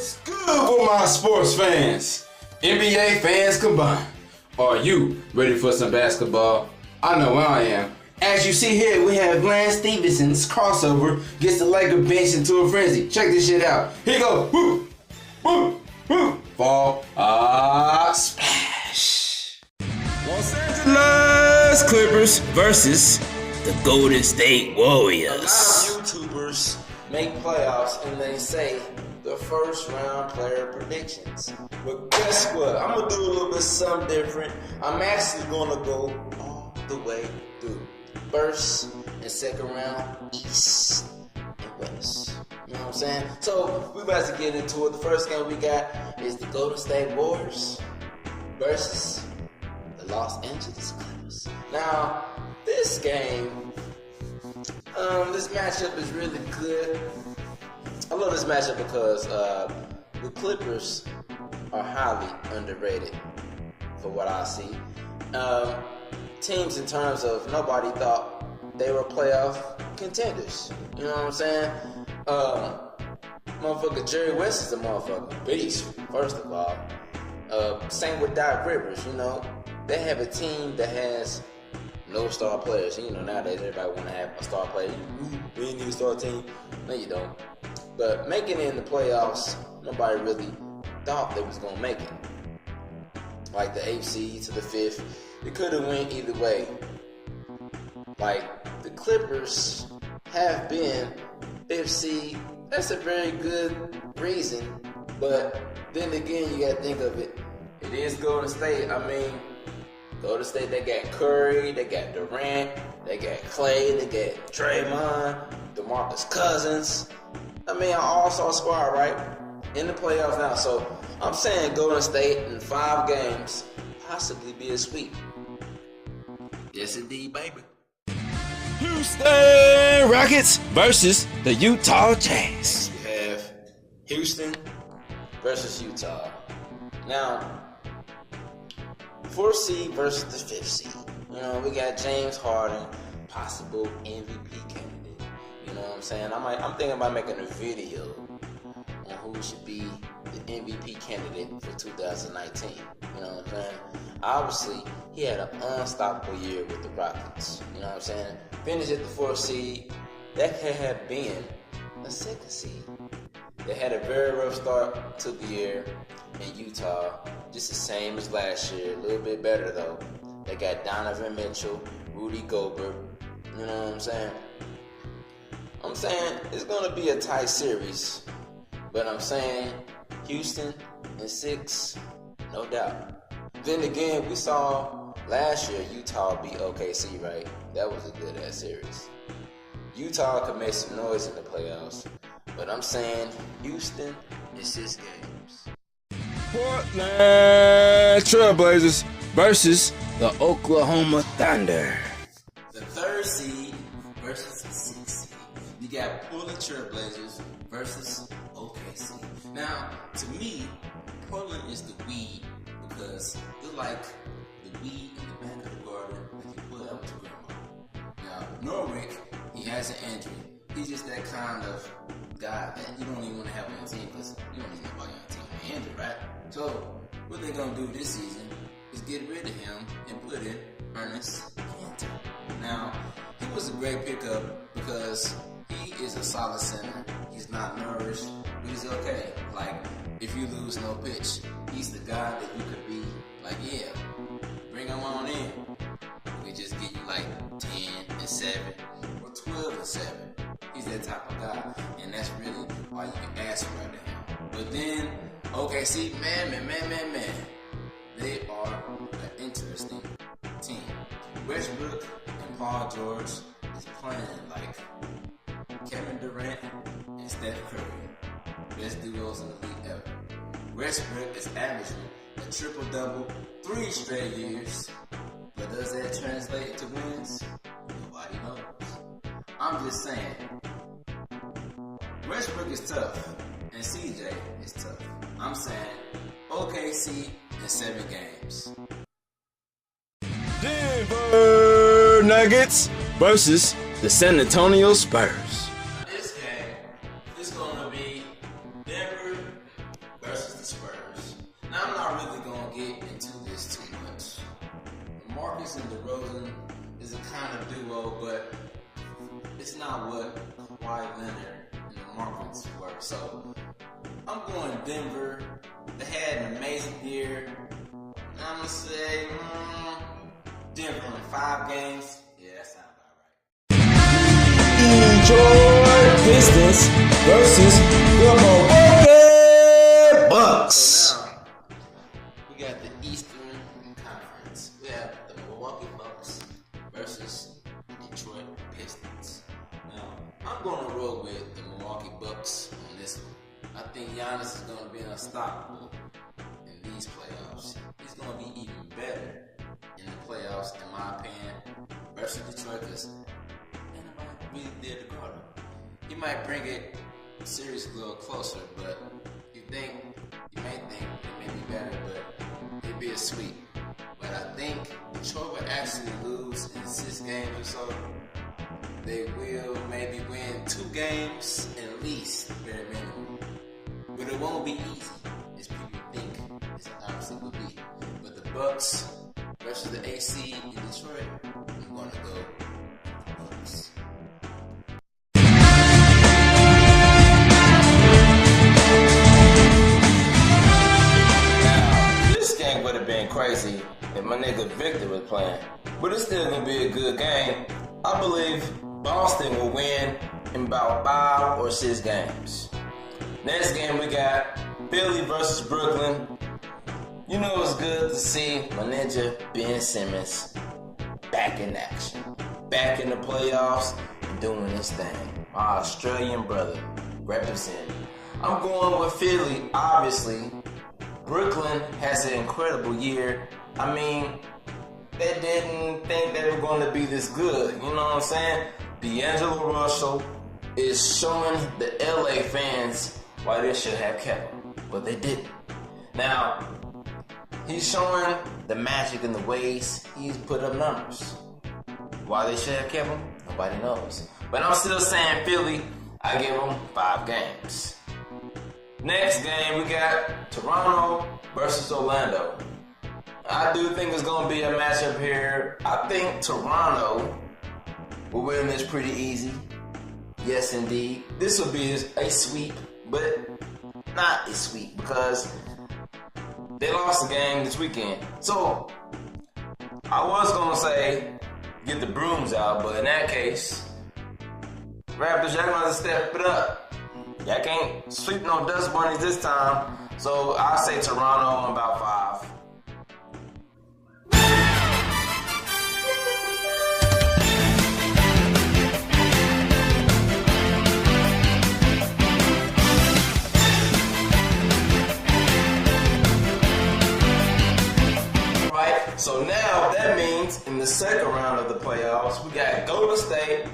What's good with my sports fans? NBA fans combined. Are you ready for some basketball? I know I am. As you see here, we have Lance Stephenson's crossover gets the Laker bench into a frenzy. Check this shit out. Here you go. Woo, woo, woo. Fall. Splash. Los Angeles Clippers versus the Golden State Warriors. A lot of YouTubers make playoffs and they say the first round player predictions. But guess what? I'm going to do a little bit something different. I'm actually going to go all the way through. First and second round, East and West. You know what I'm saying? So, we about to get into it. The first game we got is the Golden State Warriors versus the Los Angeles Clippers. Now, this game, this matchup is really good. I love this matchup because the Clippers are highly underrated for what I see. Teams in terms of nobody thought they were playoff contenders. You know what I'm saying? Motherfucker Jerry West is a motherfucking beast, first of all. Same with Doc Rivers, you know. They have a team that has no star players. You know, nowadays everybody want to have a star player. We need a star team. No, you don't. But making it in the playoffs, nobody really thought they was going to make it. Like the 8th seed to the 5th, it could have went either way. Like, the Clippers have been 5th seed. That's a very good reason. But then again, you got to think of it. It is Golden State. I mean, Golden State, they got Curry, they got Durant, they got Clay, they got Draymond, DeMarcus Cousins. I mean, an all-star squad, right? In the playoffs now. So, I'm saying Golden State in 5 games possibly be a sweep. Yes, indeed, baby. Houston Rockets versus the Utah Jazz. You have Houston versus Utah. Now, 4th seed versus the 5th seed. You know, we got James Harden, possible MVP candidate. You know what I'm saying? I'm thinking about making a video on who should be the MVP candidate for 2019. You know what I'm saying? Obviously, he had an unstoppable year with the Rockets. You know what I'm saying? Finished at the 4th seed. That could have been a 2nd seed. They had a very rough start to the year in Utah. Just the same as last year. A little bit better, though. They got Donovan Mitchell, Rudy Gobert. You know what I'm saying? I'm saying it's going to be a tight series. But I'm saying Houston in 6, no doubt. Then again, we saw last year Utah beat OKC, right? That was a good-ass series. Utah could make some noise in the playoffs. But I'm saying Houston in 6 games. Portland Trailblazers versus the Oklahoma Thunder. The 3rd seed versus the 6th seed. You got Portland Trailblazers versus OKC. Now, to me, Portland is the weed because they're like the weed in the back of the garden that you put out with your grandma. Now, Norwick, he has an injury. He's just that kind of guy that you don't even want to have on your team because you don't need nobody on your team to injured, right? So, what they're going to do this season is get rid of him and put in Ernest Cantor. Now, he was a great pickup because he is a solid center. He's not nourished, but he's okay. Like, if you lose no pitch, he's the guy that you could be like, yeah, bring him on in. We just get you like 10 and 7 or 12 and 7. He's that type of guy, and that's really all you can ask for out of him. But then, OKC, man, they are an interesting team. Westbrook and Paul George is playing like Kevin Durant and Steph Curry. Best duos in the league ever. Westbrook is averaging a triple-double 3 straight years. But does that translate to wins? Nobody knows. I'm just saying, Westbrook is tough, and CJ is tough. I'm saying, OKC in 7 games. Denver Nuggets versus the San Antonio Spurs. This game is going to be Denver kind of duo, but it's not what Kawhi Leonard and the Marlins were. So I'm going Denver. They had an amazing year. I'm gonna say Denver in 5 games. Yeah, that sounds about right. Detroit Pistons versus the Milwaukee Bucks. So now we got the Eastern Conference. We have the Milwaukee Bucks versus Detroit Pistons. Now I'm going to roll with the Milwaukee Bucks on this one. I think Giannis is going to be unstoppable in these playoffs. He's going to be even better in the playoffs, in my opinion, versus Detroit, because ain't nobody really there to guard him. He might bring it series a little closer, but you may think it may be better, but it'd be a sweep. But I think Detroit would actually lose in 6 games or so. They will maybe win 2 games at least, bare minimum. But it won't be easy, as people think it obviously will be. But the Bucks versus the AC in Detroit, I'm going to go with the Bucks. Now, this game would have been crazy if my nigga Victor was playing. But it's still going to be a good game. I believe Boston will win in about 5 or 6 games. Next game we got Philly versus Brooklyn. You know it's good to see my ninja Ben Simmons back in action. Back in the playoffs and doing his thing. My Australian brother representing. I'm going with Philly, obviously. Brooklyn has an incredible year. I mean, they didn't think they were going to be this good. You know what I'm saying? D'Angelo Russell is showing the LA fans why they should have kept him, but they didn't. Now, he's showing the magic in the ways he's put up numbers. Why they should have kept him, nobody knows. But I'm still saying Philly, I give them 5 games. Next game, we got Toronto versus Orlando. I do think it's going to be a matchup here. I think Toronto will win this pretty easy. Yes, indeed. This will be a sweep, but not a sweep because they lost the game this weekend. So, I was going to say get the brooms out, but in that case, Raptors, y'all going to step it up. Y'all can't sweep no dust bunnies this time. So, I'll say Toronto on about 5. So now that means in the second round of the playoffs, we got Golden State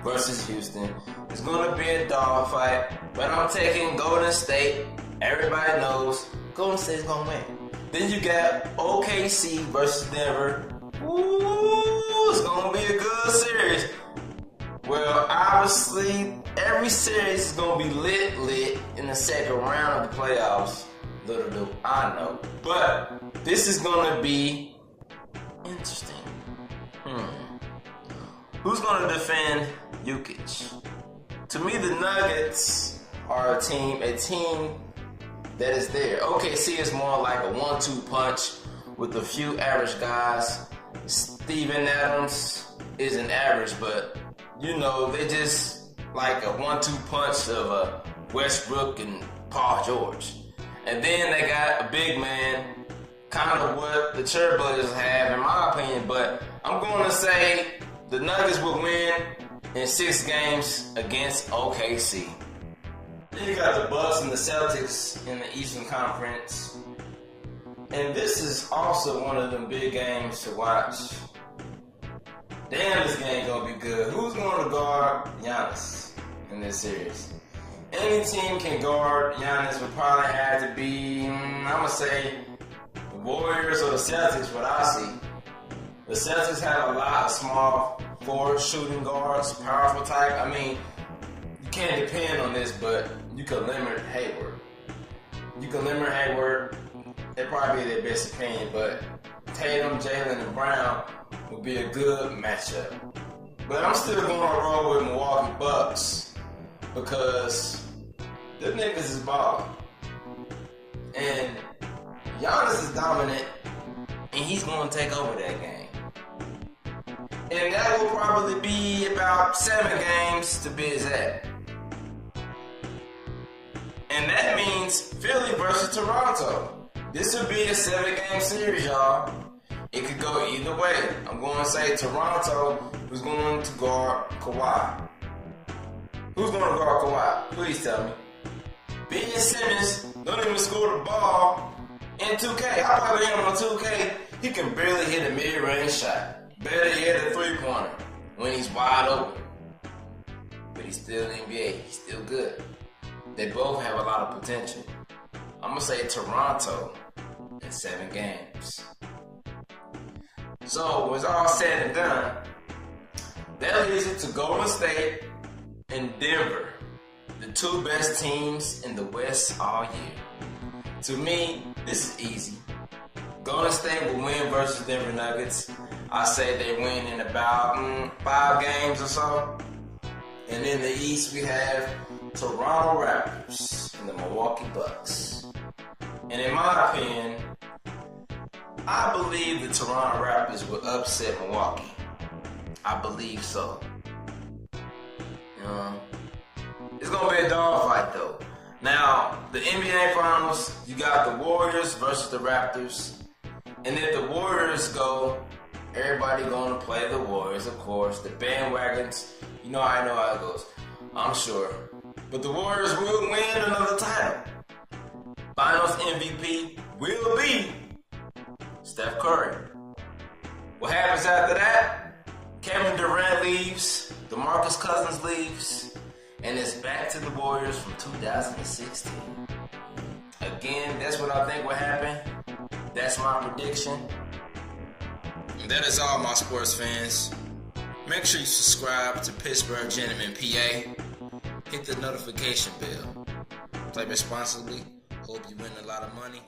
versus Houston. It's going to be a dogfight, but I'm taking Golden State. Everybody knows Golden State's going to win. Then you got OKC versus Denver. Ooh, it's going to be a good series. Well, obviously, every series is going to be lit in the second round of the playoffs. Little do I know. But this is going to be interesting. Who's going to defend Jokic? To me, the Nuggets are a team that is there. OKC is more like a 1-2 punch with a few average guys. Steven Adams isn't average, but you know, they just like a 1-2 punch of Westbrook and Paul George. And then they got a big man, kind of what the Trailblazers have, in my opinion. But I'm going to say the Nuggets will win in 6 games against OKC. Then you got the Bucks and the Celtics in the Eastern Conference. And this is also one of them big games to watch. Damn, this game gonna be good. Who's going to guard Giannis in this series? Any team can guard Giannis would probably have to be, I'm going to say, the Warriors or the Celtics, what I see. The Celtics have a lot of small forward shooting guards, powerful type. I mean, you can't depend on this, but you can limit Hayward. They'd probably be their best opinion, but Tatum, Jalen, and Brown would be a good matchup. But I'm still going to roll with Milwaukee Bucks because the niggas is balling. And Giannis is dominant, and he's going to take over that game. And that will probably be about 7 games to be exact. And that means Philly versus Toronto. This would be a 7-game series, y'all. It could go either way. I'm going to say Toronto is going to guard Kawhi. Who's going to guard Kawhi? Please tell me. Ben Simmons don't even score the ball in 2K. I probably him on 2K. He can barely hit a mid-range shot. Better hit a 3-pointer when he's wide open. But he's still in the NBA. He's still good. They both have a lot of potential. I'm going to say Toronto in 7 games. So, when it's all said and done, that leaves it to Golden State and Denver, the 2 best teams in the West all year. To me, this is easy. Golden State will win versus Denver Nuggets. I say they win in about 5 games or so. And in the East, we have Toronto Raptors and the Milwaukee Bucks. And in my opinion, I believe the Toronto Raptors will upset Milwaukee. I believe so. It's going to be a dogfight though. Now, the NBA Finals, you got the Warriors versus the Raptors. And if the Warriors go, everybody going to play the Warriors, of course. The bandwagons, I know how it goes. I'm sure. But the Warriors will win another title. Finals MVP will be Steph Curry. What happens after that? Kevin Durant leaves, DeMarcus Cousins leaves, and it's back to the Warriors from 2016. Again, that's what I think will happen. That's my prediction. And that is all, my sports fans. Make sure you subscribe to Pittsburgh Gentleman PA. Hit the notification bell. Play responsibly. Hope you win a lot of money.